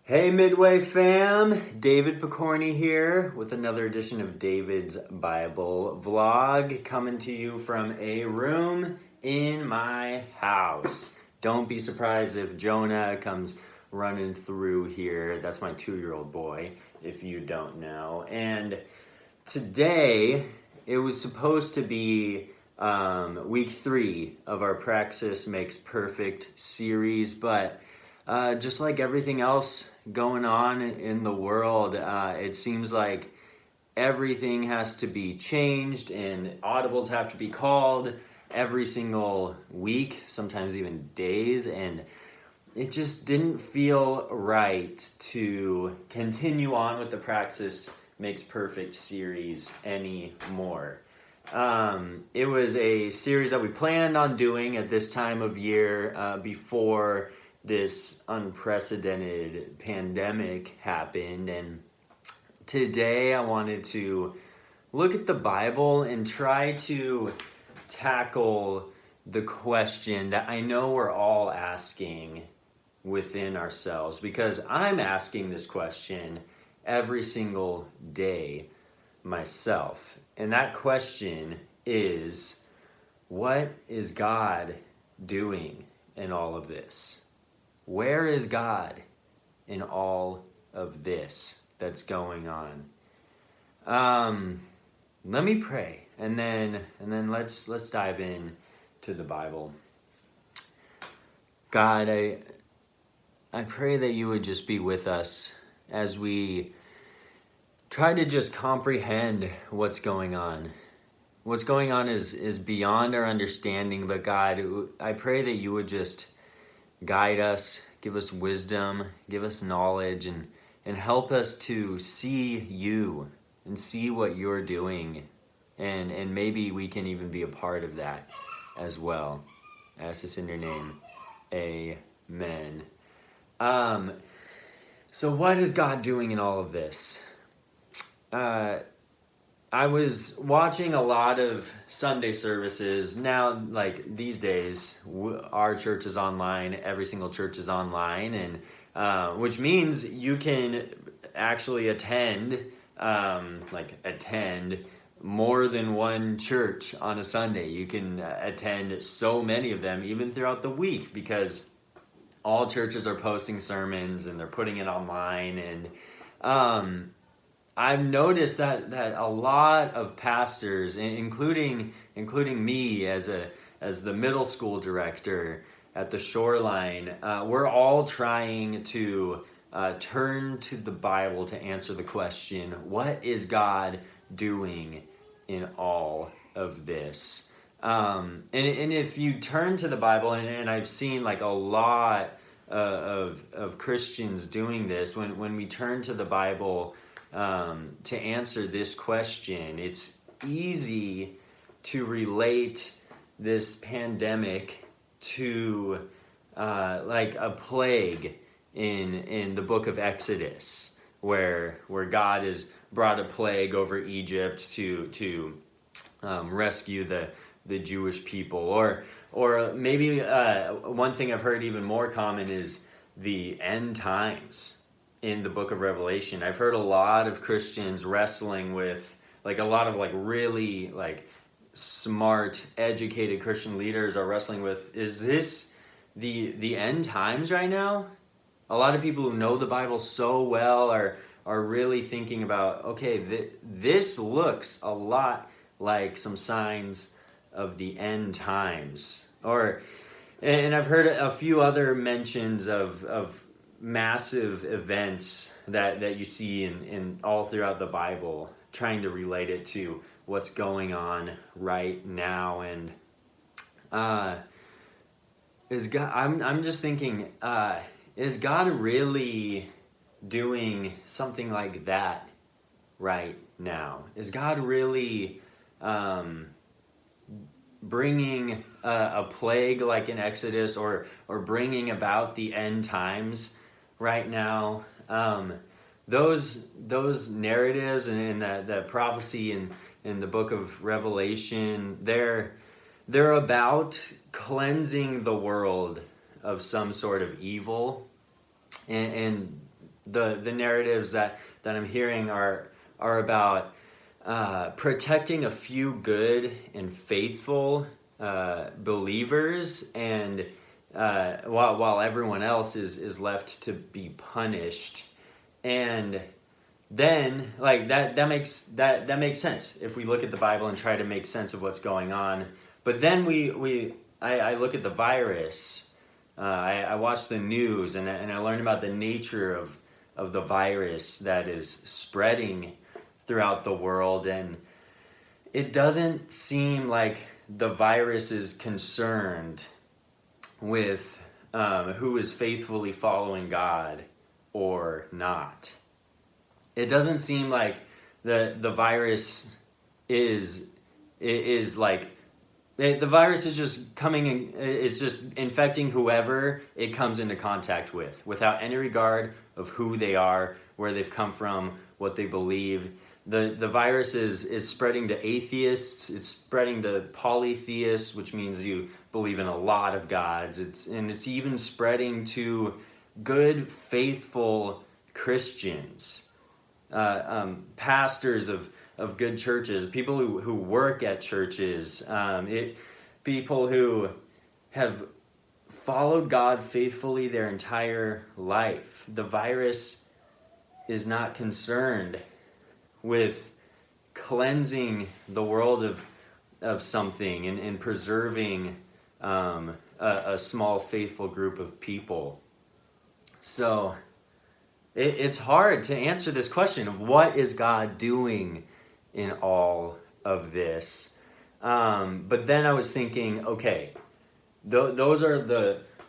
Hey Midway fam, David Picorni here with another edition of David's Bible Vlog coming to you from a room in my house. Don't be surprised if Jonah comes running through here. That's my 2-year-old boy, if you don't know. And today, it was supposed to be week 3 of our Praxis Makes Perfect series, but just like everything else going on in the world, it seems like everything has to be changed and audibles have to be called every single week, sometimes even days, and it just didn't feel right to continue on with the Praxis Makes Perfect series anymore. It was a series that we planned on doing at this time of year before this unprecedented pandemic happened, and today I wanted to look at the Bible and try to tackle the question that I know we're all asking within ourselves, because I'm asking this question every single day myself. And that question is, what is God doing in all of this? Where is God in all of this that's going on? Let me pray, and then let's dive in to the Bible. God, I pray that you would just be with us as we try to just comprehend what's going on. What's going on is beyond our understanding, but God, I pray that you would just guide us, give us wisdom, give us knowledge, and help us to see you and see what you're doing. And maybe we can even be a part of that as well. I ask this in your name. Amen. So what is God doing in all of this? I was watching a lot of Sunday services. Now, like these days, our church is online. Every single church is online, and which means you can actually attend more than one church on a Sunday. You can attend so many of them, even throughout the week, because all churches are posting sermons and they're putting it online. And I've noticed that a lot of pastors, including me as the middle school director at the Shoreline, we're all trying to turn to the Bible to answer the question, what is God doing in all of this? And if you turn to the Bible, and I've seen like a lot of Christians doing this, when we turn to the Bible to answer this question, it's easy to relate this pandemic to like a plague in the book of Exodus, where God has brought a plague over Egypt to rescue the Jewish people, or maybe one thing I've heard even more common is the end times in the book of Revelation. I've heard a lot of Christians wrestling with, like a lot of like really like smart, educated Christian leaders are wrestling with, is this the end times right now? A lot of people who know the Bible so well are really thinking about, okay, this looks a lot like some signs of the end times. And I've heard a few other mentions of massive events that you see in all throughout the Bible, trying to relate it to what's going on right now. And I'm just thinking, is God really doing something like that right now? Is God really bringing a plague like in Exodus, or bringing about the end times right now? Those narratives and that prophecy in the book of Revelation, they're about cleansing the world of some sort of evil, and the narratives that I'm hearing are about protecting a few good and faithful believers, and while everyone else is left to be punished. And then like that makes sense if we look at the Bible and try to make sense of what's going on. But then I look at the virus. I watch the news, and I learn about the nature of the virus that is spreading throughout the world, and it doesn't seem like the virus is concerned with who is faithfully following God or not. It doesn't seem like the virus is like the virus is just coming in, it's just infecting whoever it comes into contact with, without any regard of who they are, where they've come from, what they believe. The virus is spreading to atheists, it's spreading to polytheists, which means you believe in a lot of gods. It's even spreading to good, faithful Christians, pastors of good churches, people who work at churches, people who have followed God faithfully their entire life. The virus is not concerned with cleansing the world of something and preserving a small faithful group of people. So it's hard to answer this question of what is God doing in all of this. But then I was thinking, okay, those are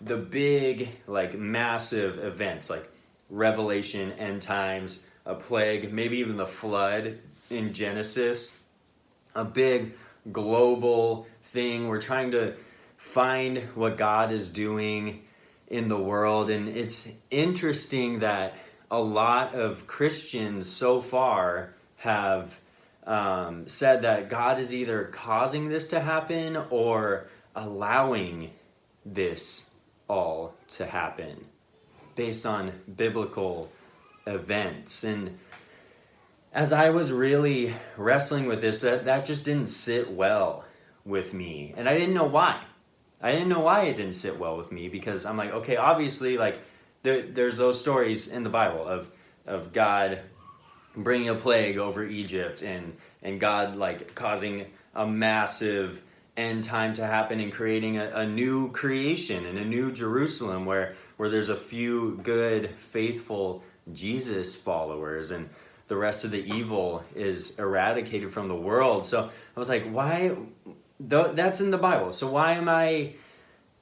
the big, like, massive events, like Revelation, end times, a plague, maybe even the flood in Genesis, a big global thing. We're trying to find what God is doing in the world. And it's interesting that a lot of Christians so far have said that God is either causing this to happen or allowing this all to happen based on biblical events. And as I was really wrestling with this, that just didn't sit well with me. And I didn't know why. I didn't know why it didn't sit well with me, because I'm like, okay, obviously, like, there's those stories in the Bible of God bringing a plague over Egypt and God, like, causing a massive end time to happen and creating a new creation and a new Jerusalem where there's a few good, faithful Jesus followers, and the rest of the evil is eradicated from the world. So I was like, why? That's in the Bible. So why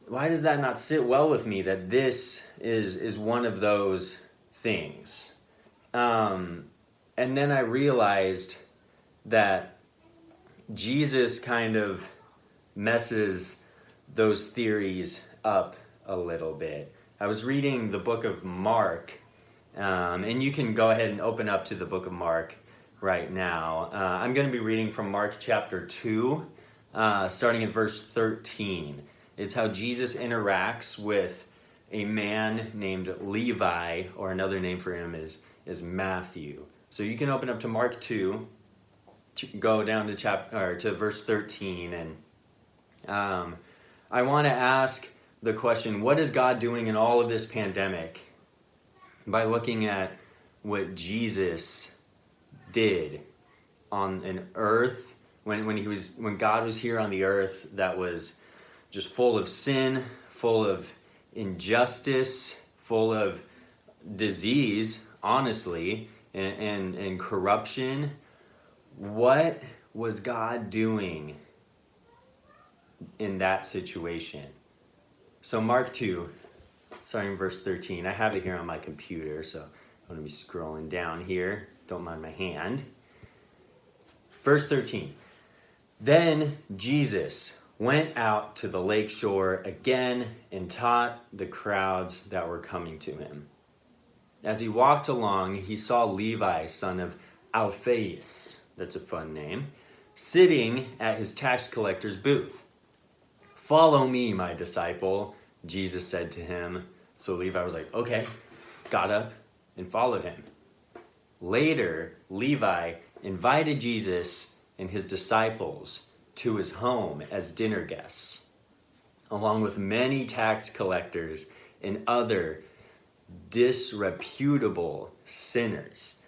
does that not sit well with me, that this is one of those things? And then I realized that Jesus kind of messes those theories up a little bit. I was reading the book of Mark, and you can go ahead and open up to the book of Mark right now. I'm going to be reading from Mark chapter 2, starting at verse 13. It's how Jesus interacts with a man named Levi, or another name for him is Matthew. So you can open up to Mark 2, go down to verse 13, and I want to ask the question, what is God doing in all of this pandemic, by looking at what Jesus did on an earth when God was here on the earth that was just full of sin, full of injustice, full of disease, honestly, and corruption. What was God doing in that situation? So Mark 2, starting in verse 13. I have it here on my computer, so I'm going to be scrolling down here. Don't mind my hand. Verse 13. Then Jesus went out to the lake shore again and taught the crowds that were coming to him. As he walked along, he saw Levi, son of Alphaeus, that's a fun name, sitting at his tax collector's booth. "Follow me, my disciple," Jesus said to him. So Levi was like, okay, got up, and followed him. Later, Levi invited Jesus and his disciples to his home as dinner guests, along with many tax collectors and other disreputable sinners.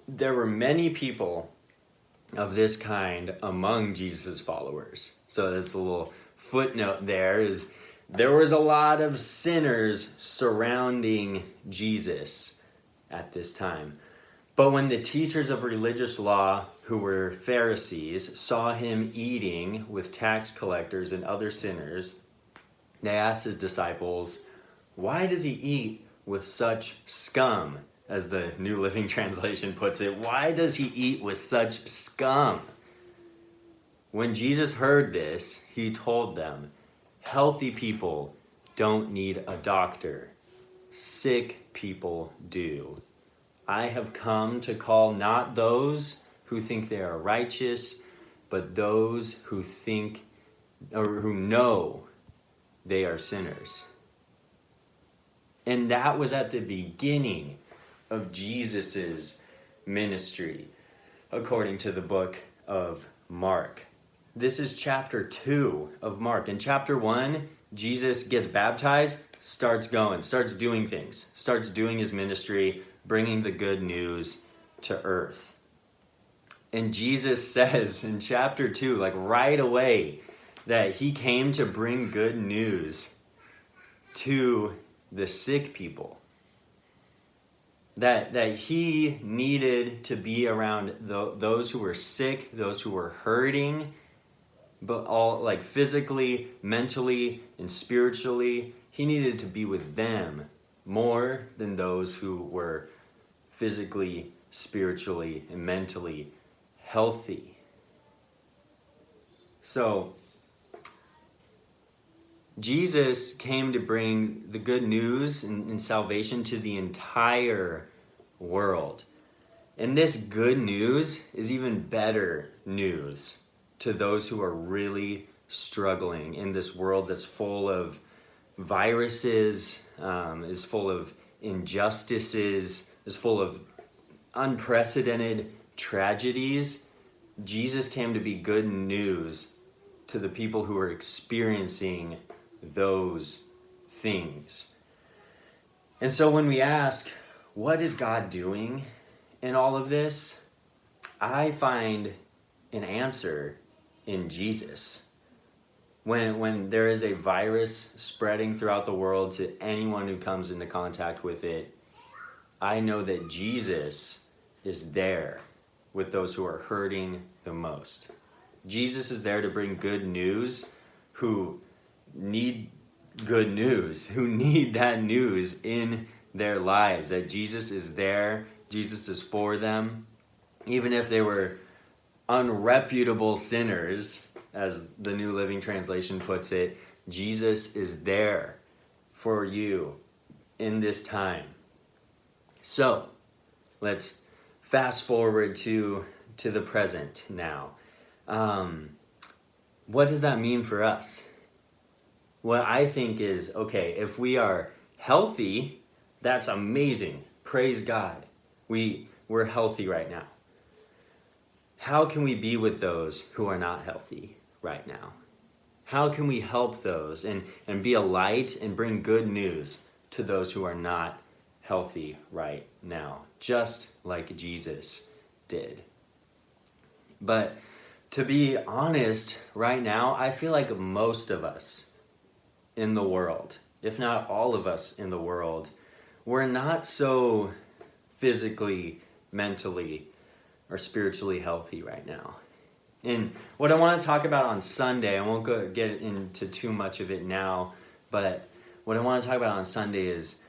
There were many people of this kind among Jesus' followers. So that's a little footnote there, is there was a lot of sinners surrounding Jesus at this time. But when the teachers of religious law, who were Pharisees, saw him eating with tax collectors and other sinners, they asked his disciples, "Why does he eat with such scum?" As the New Living Translation puts it, why does he eat with such scum? When Jesus heard this, he told them, "Healthy people don't need a doctor. Sick people do. I have come to call not those who think they are righteous, but those who think or who know they are sinners." And that was at the beginning of Jesus's ministry, according to the book of Mark. This is chapter 2 of Mark. In chapter 1, Jesus gets baptized, starts doing things, starts doing his ministry, bringing the good news to earth. And Jesus says in chapter 2, like right away, that he came to bring good news to the sick people. That he needed to be around those who were sick, those who were hurting, but all like physically, mentally, and spiritually. He needed to be with them more than those who were physically, spiritually, and mentally healthy. So, Jesus came to bring the good news and salvation to the entire world. And this good news is even better news to those who are really struggling in this world that's full of viruses, is full of injustices, is full of unprecedented tragedies. Jesus came to be good news to the people who are experiencing those things. And so when we ask, what is God doing in all of this? I find an answer in Jesus. When there is a virus spreading throughout the world to anyone who comes into contact with it, I know that Jesus is there with those who are hurting the most. Jesus is there to bring good news, who need good news, who need that news in their lives, that Jesus is there, Jesus is for them. Even if they were unreputable sinners, as the New Living Translation puts it, Jesus is there for you in this time. So, let's fast forward to the present now. What does that mean for us? What I think is, okay, if we are healthy, that's amazing. Praise God. We're healthy right now. How can we be with those who are not healthy right now? How can we help those and be a light and bring good news to those who are not healthy right now, just like Jesus did? But to be honest, right now, I feel like most of us in the world, if not all of us in the world, we're not so physically, mentally, or spiritually healthy right now. And what I want to talk about on Sunday, I won't get into too much of it now, but what I want to talk about on Sunday is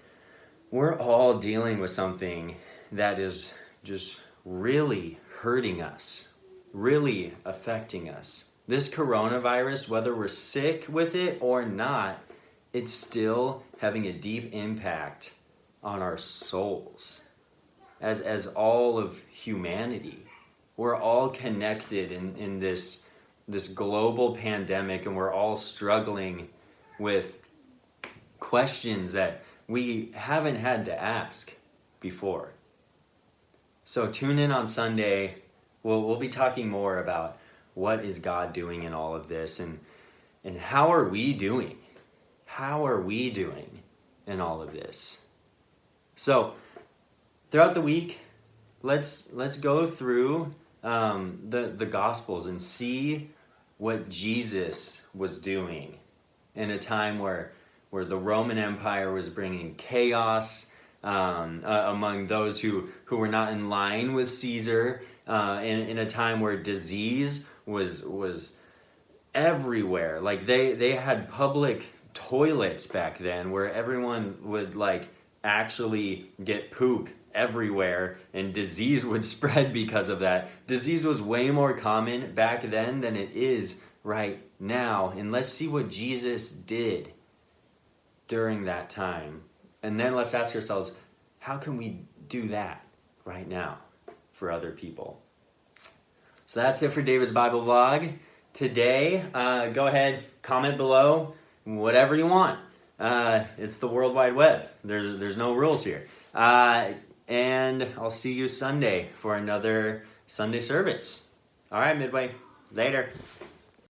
we're all dealing with something that is just really hurting us, really affecting us. This coronavirus, whether we're sick with it or not, it's still having a deep impact on our souls. As all of humanity, we're all connected in this global pandemic, and we're all struggling with questions that we haven't had to ask before. So tune in on Sunday. We'll be talking more about what is God doing in all of this, and how are we doing? How are we doing in all of this? So throughout the week, let's go through the Gospels and see what Jesus was doing in a time where the Roman Empire was bringing chaos among those who were not in line with Caesar, in a time where disease was everywhere. Like they had public toilets back then where everyone would like actually get poop everywhere, and disease would spread because of that. Disease was way more common back then than it is right now. And let's see what Jesus did during that time. And then let's ask ourselves, how can we do that right now for other people? So that's it for David's Bible Vlog today. Go ahead, comment below, whatever you want. It's the World Wide Web. There's no rules here. And I'll see you Sunday for another Sunday service. All right, Midway. Later.